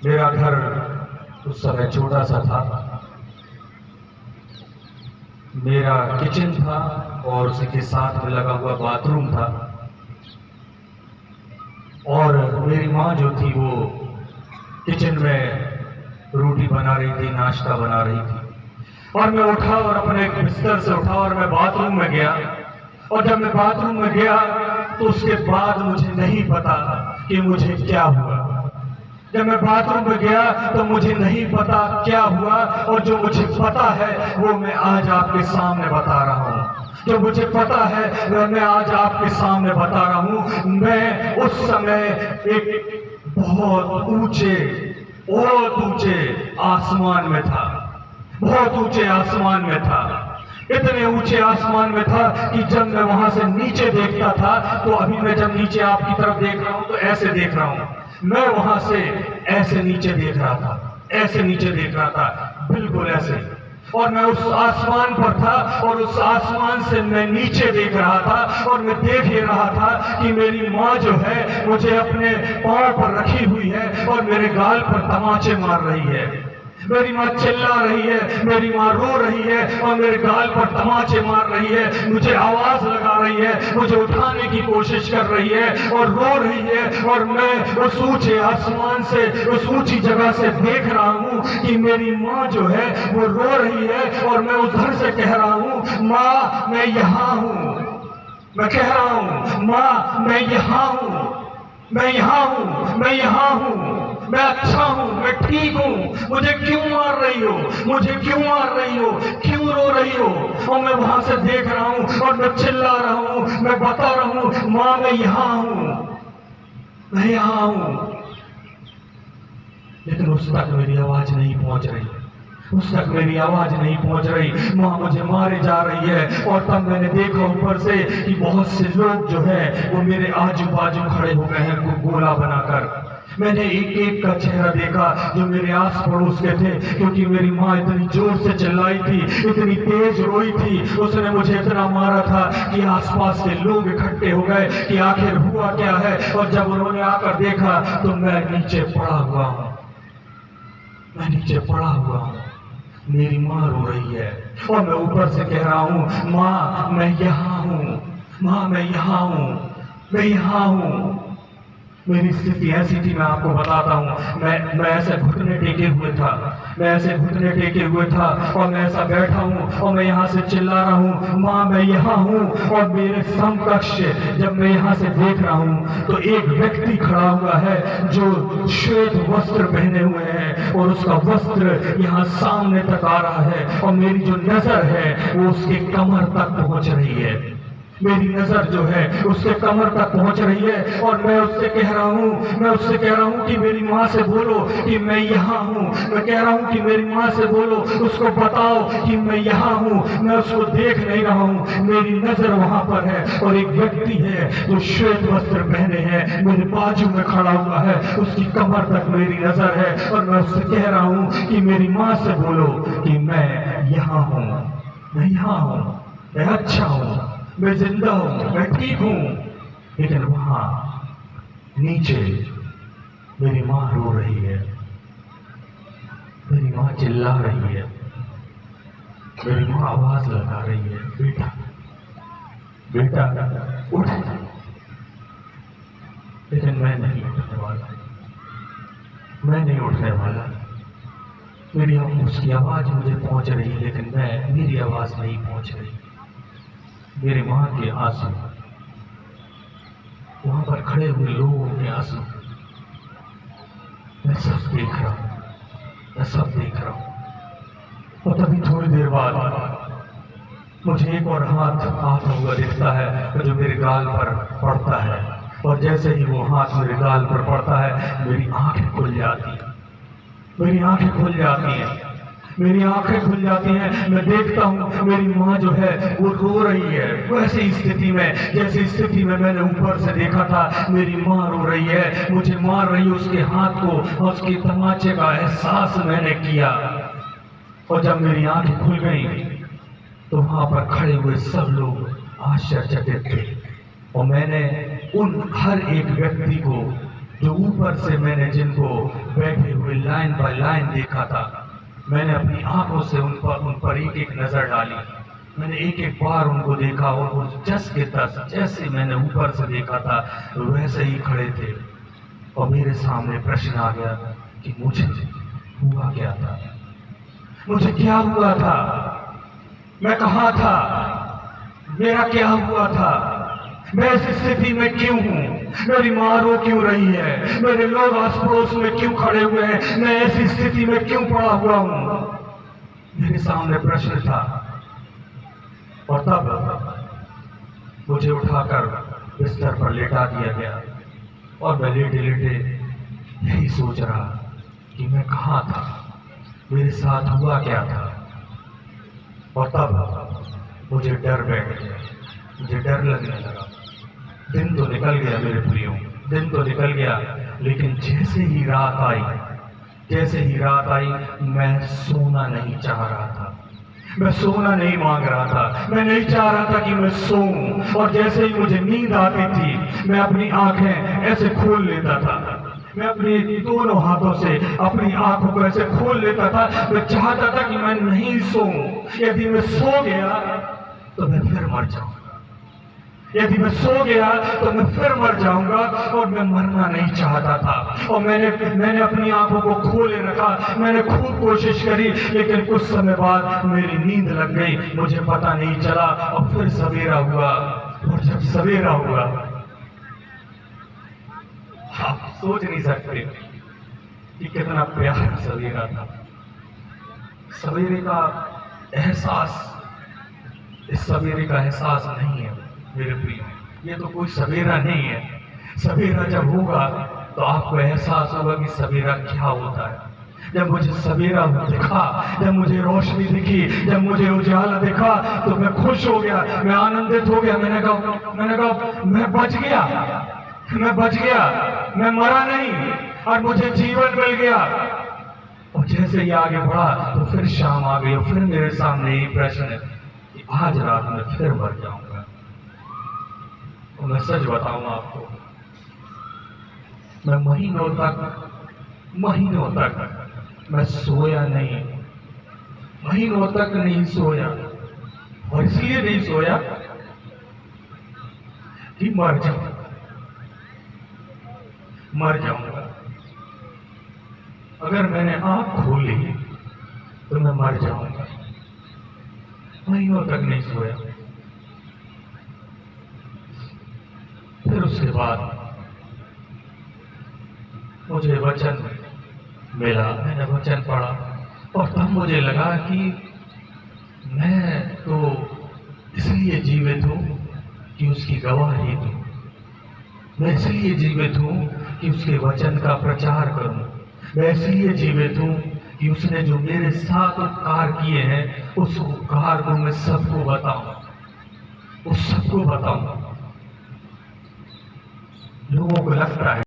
मेरा घर उस समय छोटा सा था। मेरा किचन था और उसी के साथ में लगा हुआ बाथरूम था। और मेरी माँ जो थी वो किचन में रोटी बना रही थी, नाश्ता बना रही थी। और मैं उठा और अपने बिस्तर से उठा और मैं बाथरूम में गया। और जब मैं बाथरूम में गया तो उसके बाद मुझे नहीं पता कि मुझे क्या हुआ। जब मैं बाथरूम में गया तो मुझे नहीं पता क्या हुआ, और जो मुझे पता है वो मैं आज आपके सामने बता रहा हूँ। जो मुझे पता है वह मैं आज आपके सामने बता रहा हूँ। मैं उस समय एक बहुत ऊंचे आसमान में था। बहुत ऊंचे आसमान में था। इतने ऊंचे आसमान में था कि जब मैं वहां से नीचे देखता था तो अभी मैं जब नीचे आपकी तरफ देख रहा हूं तो ऐसे देख रहा हूं। मैं वहां से ऐसे नीचे देख रहा था, ऐसे नीचे देख रहा था, बिल्कुल ऐसे। और मैं उस आसमान पर था और उस आसमान से मैं नीचे देख रहा था। और मैं देख ही रहा था कि मेरी माँ जो है मुझे अपने पांव पर रखी हुई है और मेरे गाल पर तमाचे मार रही है। मेरी माँ चिल्ला रही है, मेरी माँ रो रही है और मेरे गाल पर तमाचे मार रही है, मुझे आवाज लगा रही है, मुझे उठाने की कोशिश कर रही है और रो रही है। और मैं उस ऊंचे आसमान से, उस ऊंची जगह से देख रहा हूँ कि मेरी माँ जो है वो रो रही है। और मैं उधर से कह रहा हूँ, माँ मैं यहाँ हूँ। मैं कह रहा हूँ, माँ मैं यहाँ हूँ, मैं यहाँ हूँ, मैं यहाँ हूँ, मैं अच्छा हूँ, मैं ठीक हूँ। मुझे क्यों मार रही हो, मुझे क्यों मार रही हो, क्यों रो रही हो? और मैं वहां से देख रहा हूँ और मैं चिल्ला रहा हूँ, मैं बता रहा हूँ, माँ मैं यहाँ हूँ, मैं यहाँ हूँ। लेकिन उस तक मेरी आवाज नहीं पहुंच रही, उस तक मेरी आवाज नहीं पहुंच रही। माँ मुझे मारे जा रही है। और तब मैंने देखा ऊपर से कि बहुत से लोग जो है वो मेरे आजू बाजू खड़े हो गए हैं गोला बनाकर। मैंने एक एक का चेहरा देखा जो मेरे आस पड़ोस के थे, क्योंकि मेरी माँ इतनी जोर से चिल्लाई थी, इतनी तेज रोई थी, उसने मुझे इतना मारा था कि आसपास के लोग इकट्ठे हो गए कि आखिर हुआ क्या है। और जब उन्होंने आकर देखा तो मैं नीचे पड़ा हुआ हूँ, मैं नीचे पड़ा हुआ हूँ। मेरी माँ रो रही है और मैं ऊपर से कह रहा हूँ, माँ मैं यहाँ हूँ, माँ मैं यहाँ हूँ, मैं यहाँ हूँ। मेरी स्थिति ऐसी थी, मैं आपको बताता हूँ। मैं ऐसे घुटने टेके हुए था, मैं ऐसे घुटने टेके हुए था और मैं ऐसा बैठा हूँ और मैं यहाँ से चिल्ला रहा हूँ, माँ मैं यहाँ हूँ। और मेरे समकक्ष जब मैं यहाँ से देख रहा हूँ तो एक व्यक्ति खड़ा हुआ है जो श्वेत वस्त्र पहने हुए है और उसका वस्त्र यहाँ सामने तक आ रहा है और मेरी जो नजर है वो उसके कमर तक पहुँच रही है। मेरी नजर जो है उसके कमर तक पहुंच रही है। और मैं उससे कह रहा हूँ कि मेरी माँ से बोलो कि मैं यहाँ हूँ। मैं कह रहा हूँ कि मेरी माँ से बोलो, उसको बताओ कि मैं यहाँ हूँ। मैं उसको देख नहीं रहा हूँ, मेरी नजर वहां पर है और एक व्यक्ति है जो श्वेत वस्त्र पहने हैं मेरे बाजू में खड़ा हुआ है, उसकी कमर तक मेरी नजर है। और मैं उससे कह रहा हूँ कि मेरी माँ से बोलो कि मैं यहाँ हूँ, मैं यहाँ हूँ, मैं अच्छा हूँ, मैं जिंदा हूं, मैं ठीक हूं। लेकिन वहां नीचे मेरी माँ रो रही है, मेरी माँ चिल्ला रही है, मेरी माँ आवाज लगा रही है, बेटा बेटा उठ। लेकिन मैं नहीं उठने वाला, मैं नहीं उठने वाला। मेरी उसकी आवाज मुझे पहुंच रही है लेकिन मेरी आवाज नहीं पहुंच रही। मेरी माँ के आंसू, वहां पर खड़े हुए लोगों के आंसू, मैं सब देख रहा हूं, मैं सब देख रहा हूं। और तभी थोड़ी देर बाद मुझे एक और हाथ आता हुआ दिखता है जो मेरे गाल पर पड़ता है। और जैसे ही वो हाथ मेरे गाल पर पड़ता है मेरी आंखें खुल जाती हैं, मेरी आंखें खुल जाती हैं, मेरी आंखें खुल जाती हैं। मैं देखता हूँ मेरी माँ जो है वो रो रही है, वैसी स्थिति में जैसी स्थिति में मैंने ऊपर से देखा था। मेरी माँ रो रही है, मुझे मार रही है, उसके हाथ को और उसके तमाचे का एहसास मैंने किया। और जब मेरी आंखें खुल गई तो वहां पर खड़े हुए सब लोग आश्चर्यचकित थे। और मैंने उन हर एक व्यक्ति को जो ऊपर से मैंने जिनको बैठे हुए कायम देखा था। मैंने अपनी आंखों से उन पर एक एक नजर डाली। मैंने एक एक बार उनको देखा और वो जस के तस जैसे मैंने ऊपर से देखा था वैसे ही खड़े थे। और मेरे सामने प्रश्न आ गया कि मुझे हुआ क्या था, मुझे क्या हुआ था, मैं कहाँ था, मेरा क्या हुआ था, मैं इस स्थिति में क्यों हूं, मेरी मां रो क्यों रही है, मेरे लोग आस पड़ोस में क्यों खड़े हुए हैं, मैं ऐसी स्थिति में क्यों पड़ा हुआ हूं। मेरे सामने प्रश्न था। और तब मुझे उठाकर बिस्तर पर लेटा दिया गया और मैं लेटे लेटे यही सोच रहा कि मैं कहाँ था, मेरे साथ हुआ क्या था। और तब मुझे डर बैठ गया, मुझे डर लगने लगा। दिन तो निकल गया मेरे प्रियो, दिन तो निकल गया, लेकिन जैसे ही रात आई मैं सोना नहीं चाह रहा था, मैं सोना नहीं मांग रहा था, मैं नहीं चाह रहा था कि मैं सोऊं। और जैसे ही मुझे नींद आती थी मैं अपनी आंखें ऐसे खोल लेता था, मैं अपने दोनों हाथों से अपनी आंखों को ऐसे खोल लेता था। मैं चाहता था कि मैं नहीं सोऊं। यदि मैं सो गया तो मैं फिर मर जाऊंगा, यदि मैं सो गया तो मैं फिर मर जाऊंगा और मैं मरना नहीं चाहता था। और मैंने अपनी आंखों को खोले रखा, मैंने खूब कोशिश करी, लेकिन कुछ समय बाद मेरी नींद लग गई, मुझे पता नहीं चला। और फिर सवेरा हुआ, और जब सवेरा हुआ आप सोच नहीं सकते कि कितना प्यारा सवेरा था। सवेरे का एहसास, इस सवेरे का एहसास नहीं है मेरे प्रिय, ये तो कोई सवेरा नहीं है। सवेरा जब होगा तो आपको एहसास होगा कि सवेरा क्या होता है। जब मुझे सवेरा दिखा, जब मुझे रोशनी दिखी, जब मुझे उजाला दिखा तो मैं खुश हो गया, मैं आनंदित हो गया। मैंने कहा मैं बच गया, मैं बच गया, मैं मरा नहीं और मुझे जीवन मिल गया। और जैसे ही आगे बढ़ा तो फिर शाम आ गई और फिर मेरे सामने यही प्रश्न है कि आज रात में फिर मर जाऊंगा। और मैं सच बताऊं आपको, मैं महीनों तक मैं सोया नहीं, महीनों तक नहीं सोया। और इसलिए नहीं सोया कि मर जाऊंगा। अगर मैंने आंख खोली तो मैं मर जाऊंगा। महीनों तक नहीं सोया। फिर उसके बाद मुझे वचन मिला, मैंने वचन पढ़ा और तब मुझे लगा कि मैं तो इसलिए जीवित हूं कि उसकी गवाही दूं, मैं इसलिए जीवित हूं कि उसके वचन का प्रचार करूं, मैं इसलिए जीवित हूं कि उसने जो मेरे साथ उपकार किए हैं उस उपकार को मैं सबको बताऊं, उस सबको बताऊं। लोगों को लगता है